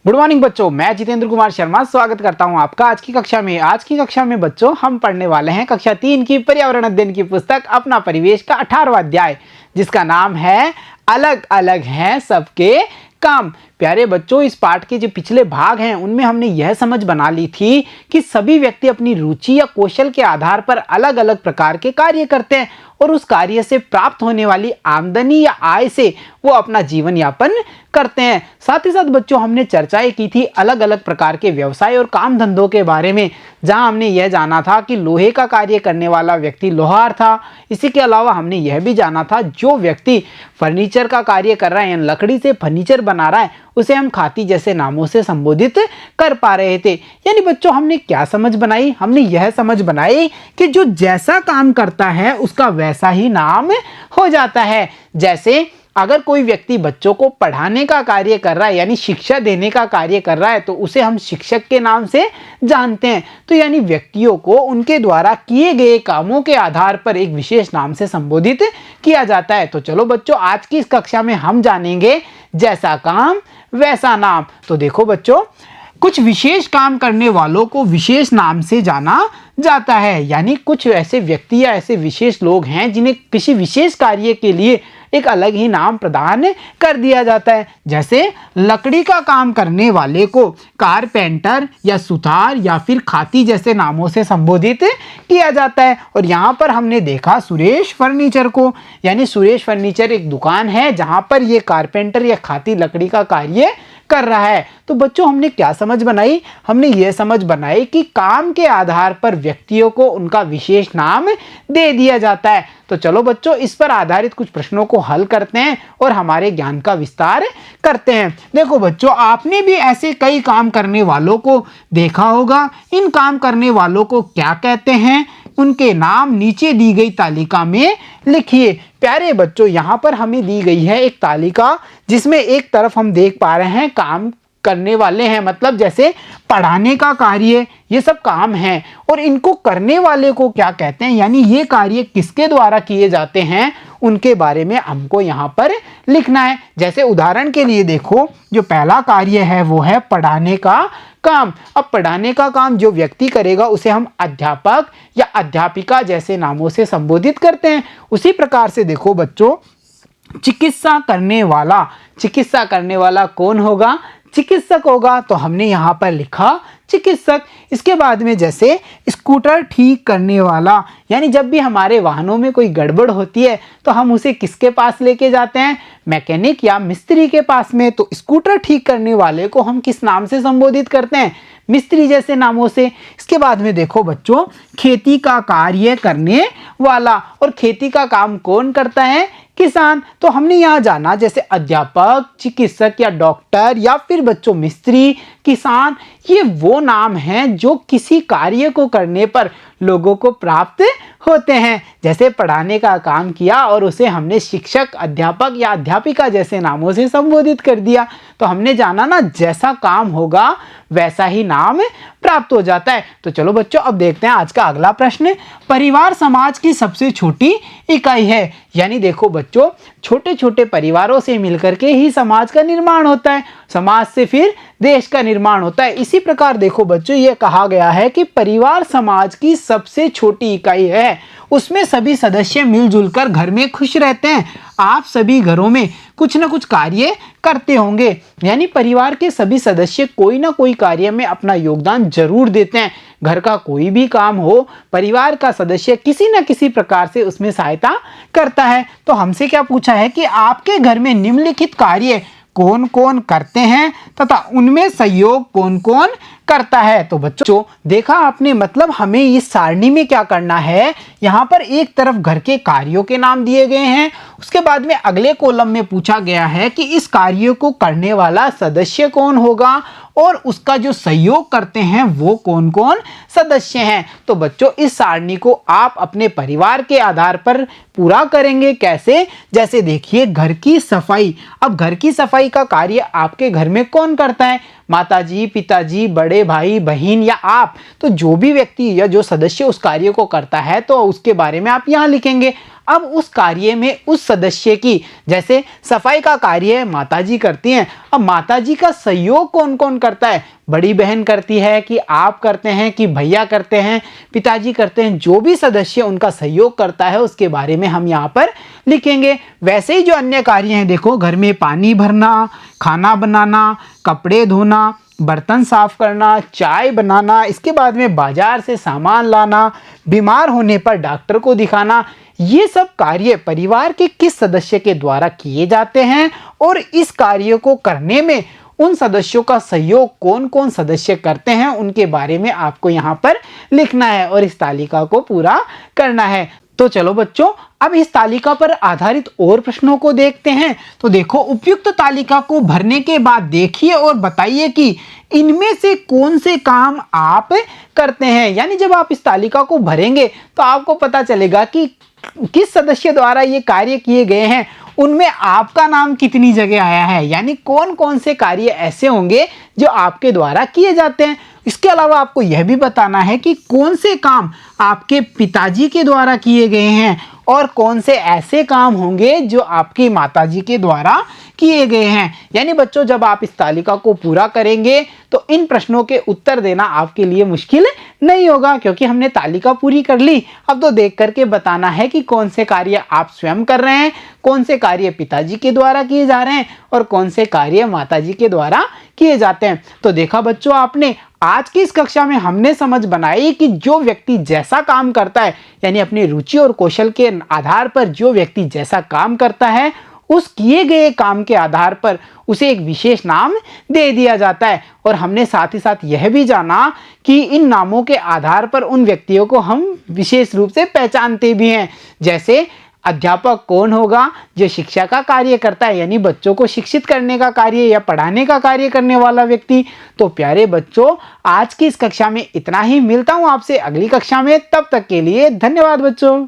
Good morning बच्चों, मैं जितेंद्र कुमार शर्मा स्वागत करता हूं आपका आज की कक्षा में। आज की कक्षा में बच्चों हम पढ़ने वाले हैं कक्षा 3 की पर्यावरण अध्ययन की पुस्तक अपना परिवेश का 18वां अध्याय, जिसका नाम है अलग अलग हैं सबके काम। प्यारे बच्चों, इस पाठ के जो पिछले भाग हैं उनमें हमने यह समझ बना ली थी कि सभी व्यक्ति अपनी रुचि या कौशल के आधार पर अलग अलग प्रकार के कार्य करते हैं और उस कार्य से प्राप्त होने वाली आमदनी या आय से वो अपना जीवन यापन करते हैं। साथ ही साथ बच्चों हमने चर्चाएं की थी अलग अलग प्रकार के व्यवसाय और काम धंधों के बारे में, जहां हमने यह जाना था कि लोहे का कार्य करने वाला व्यक्ति लोहार था। इसी के अलावा हमने यह भी जाना था जो व्यक्ति फर्नीचर का कार्य कर रहा है यानी लकड़ी से फर्नीचर बना रहा है उसे हम खाती जैसे नामों से संबोधित कर पा रहे थे। यानी बच्चों हमने क्या समझ बनाई? हमने यह समझ बनाई कि जो जैसा काम करता है उसका वैसा ही नाम हो जाता है। जैसे अगर कोई व्यक्ति बच्चों को पढ़ाने का कार्य कर रहा है यानी शिक्षा देने का कार्य कर रहा है तो उसे हम शिक्षक के नाम से जानते हैं। तो यानी व्यक्तियों को उनके द्वारा किए गए कामों के आधार पर एक विशेष नाम से संबोधित किया जाता है। तो चलो बच्चों, आज की इस कक्षा में हम जानेंगे जैसा काम वैसा नाम। तो देखो बच्चों, कुछ विशेष काम करने वालों को विशेष नाम से जाना जाता है। यानी कुछ ऐसे व्यक्ति या ऐसे विशेष लोग हैं जिन्हें किसी विशेष कार्य के लिए एक अलग ही नाम प्रदान कर दिया जाता है। जैसे लकड़ी का काम करने वाले को कारपेंटर या सुथार या फिर खाती जैसे नामों से संबोधित किया जाता है। और यहाँ पर हमने देखा सुरेश फर्नीचर को, यानी सुरेश फर्नीचर एक दुकान है जहाँ पर ये कारपेंटर या खाती लकड़ी का कार्य कर रहा है। तो बच्चों हमने क्या समझ बनाई? हमने ये समझ बनाई कि काम के आधार पर व्यक्तियों को उनका विशेष नाम दे दिया जाता है। तो चलो बच्चों, इस पर आधारित कुछ प्रश्नों को हल करते हैं और हमारे ज्ञान का विस्तार करते हैं। देखो बच्चों, आपने भी ऐसे कई काम करने वालों को देखा होगा। इन काम करने वालों को क्या कहते हैं? उनके नाम नीचे दी गई तालिका में लिखिए। प्यारे बच्चों, यहाँ पर हमें दी गई है एक तालिका जिसमें एक तरफ हम देख पा रहे हैं काम करने वाले हैं, मतलब जैसे पढ़ाने का कार्य, ये सब काम हैं। और इनको करने वाले को क्या कहते हैं, यानी ये कार्य किसके द्वारा किए जाते हैं उनके बारे में हमको यहाँ पर लिखना है। जैसे उदाहरण के लिए देखो, जो पहला कार्य है वो है पढ़ाने का काम। अब पढ़ाने का काम जो व्यक्ति करेगा उसे हम अध्यापक या अध्यापिका जैसे नामों से संबोधित करते हैं। उसी प्रकार से देखो बच्चों, चिकित्सा करने वाला कौन होगा? चिकित्सक होगा। तो हमने यहाँ पर लिखा चिकित्सक। इसके बाद में जैसे स्कूटर ठीक करने वाला, यानी जब भी हमारे वाहनों में कोई गड़बड़ होती है तो हम उसे किसके पास लेके जाते हैं? मैकेनिक या मिस्त्री के पास में। तो स्कूटर ठीक करने वाले को हम किस नाम से संबोधित करते हैं? मिस्त्री जैसे नामों से। इसके बाद में देखो बच्चों, खेती का कार्य करने वाला, और खेती का काम कौन करता है? किसान। तो हमने यहाँ जाना जैसे अध्यापक, चिकित्सक या डॉक्टर या फिर बच्चों मिस्त्री, किसान, ये वो नाम हैं जो किसी कार्य को करने पर लोगों को प्राप्त होते हैं। जैसे पढ़ाने का काम किया और उसे हमने शिक्षक, अध्यापक या अध्यापिका जैसे नामों से संबोधित कर दिया। तो हमने जाना ना, जैसा काम होगा वैसा ही नाम प्राप्त हो जाता है। तो चलो बच्चों, अब देखते हैं आज का अगला प्रश्न। परिवार समाज की सबसे छोटी इकाई है। यानी देखो बच्चों, छोटे छोटे परिवारों से मिलकर के ही समाज का निर्माण होता है, समाज से फिर देश का निर्माण होता है। इसी प्रकार देखो बच्चों, ये कहा गया है कि परिवार समाज की सबसे छोटी इकाई है। उसमें सभी सदस्य मिलजुल कर घर में खुश रहते हैं। आप सभी घरों में कुछ ना कुछ कार्य करते होंगे, यानी परिवार के सभी सदस्य कोई ना कोई कार्य में अपना योगदान जरूर देते हैं। घर का कोई भी काम हो, परिवार का सदस्य किसी न किसी प्रकार से उसमें सहायता करता है। तो हमसे क्या पूछा है कि आपके घर में निम्नलिखित कार्य कौन कौन करते हैं तथा उनमें सहयोग कौन कौन करता है? तो बच्चों देखा आपने, मतलब हमें इस सारणी में क्या करना है, यहाँ पर एक तरफ घर के कार्यों के नाम दिए गए हैं, उसके बाद में अगले कॉलम में पूछा गया है कि इस कार्य को करने वाला सदस्य कौन होगा और उसका जो सहयोग करते हैं वो कौन कौन सदस्य हैं। तो बच्चों इस सारणी को आप अपने परिवार के आधार पर पूरा करेंगे। कैसे? जैसे देखिए, घर की सफाई। अब घर की सफाई का कार्य आपके घर में कौन करता है? माताजी, पिताजी, बड़े भाई, बहन या आप। तो जो भी व्यक्ति या जो सदस्य उस कार्य को करता है तो उसके बारे में आप यहाँ लिखेंगे। अब उस कार्य में उस सदस्य की, जैसे सफाई का कार्य माताजी करती हैं, अब माताजी का सहयोग कौन कौन करता है? बड़ी बहन करती है कि आप करते हैं कि भैया करते हैं, पिताजी करते हैं, जो भी सदस्य उनका सहयोग करता है उसके बारे में हम यहाँ पर लिखेंगे। वैसे ही जो अन्य कार्य हैं, देखो घर में पानी भरना, खाना बनाना, कपड़े धोना, बर्तन साफ करना, चाय बनाना, इसके बाद में बाजार से सामान लाना, बीमार होने पर डॉक्टर को दिखाना, ये सब कार्य परिवार के किस सदस्य के द्वारा किए जाते हैं और इस कार्य को करने में उन सदस्यों का सहयोग कौन कौन सदस्य करते हैं उनके बारे में आपको यहाँ पर लिखना है और इस तालिका को पूरा करना है। तो चलो बच्चों, अब इस तालिका पर आधारित और प्रश्नों को देखते हैं। तो देखो, उपयुक्त तालिका को भरने के बाद देखिए और बताइए कि इनमें से कौन से काम आप करते हैं। यानी जब आप इस तालिका को भरेंगे तो आपको पता चलेगा कि किस सदस्य द्वारा ये कार्य किए गए हैं, उनमें आपका नाम कितनी जगह आया है, यानी कौन कौन से कार्य ऐसे होंगे जो आपके द्वारा किए जाते हैं। इसके अलावा आपको यह भी बताना है कि कौन से काम आपके पिताजी के द्वारा किए गए हैं और कौन से ऐसे काम होंगे जो आपकी माताजी के द्वारा किए गए हैं। यानी बच्चों, जब आप इस तालिका को पूरा करेंगे तो इन प्रश्नों के उत्तर देना आपके लिए मुश्किल नहीं होगा, क्योंकि हमने तालिका पूरी कर ली। अब तो देख करके बताना है कि कौन से कार्य आप स्वयं कर रहे हैं, कौन से कार्य पिताजी के द्वारा किए जा रहे हैं और कौन से कार्य माताजी के द्वारा किए जाते हैं। तो देखा बच्चों, आपने आज की इस कक्षा में हमने समझ बनाई कि जो व्यक्ति जैसा काम करता है, यानी अपनी रुचि और कौशल के आधार पर जो व्यक्ति जैसा काम करता है, उस किए गए काम के आधार पर उसे एक विशेष नाम दे दिया जाता है। और हमने साथ ही साथ यह भी जाना कि इन नामों के आधार पर उन व्यक्तियों को हम विशेष रूप से पहचानते भी हैं। जैसे अध्यापक कौन होगा? जो शिक्षा का कार्य करता है, यानी बच्चों को शिक्षित करने का कार्य या पढ़ाने का कार्य करने वाला व्यक्ति। तो प्यारे बच्चों, आज की इस कक्षा में इतना ही। मिलता हूं आपसे अगली कक्षा में, तब तक के लिए धन्यवाद बच्चों।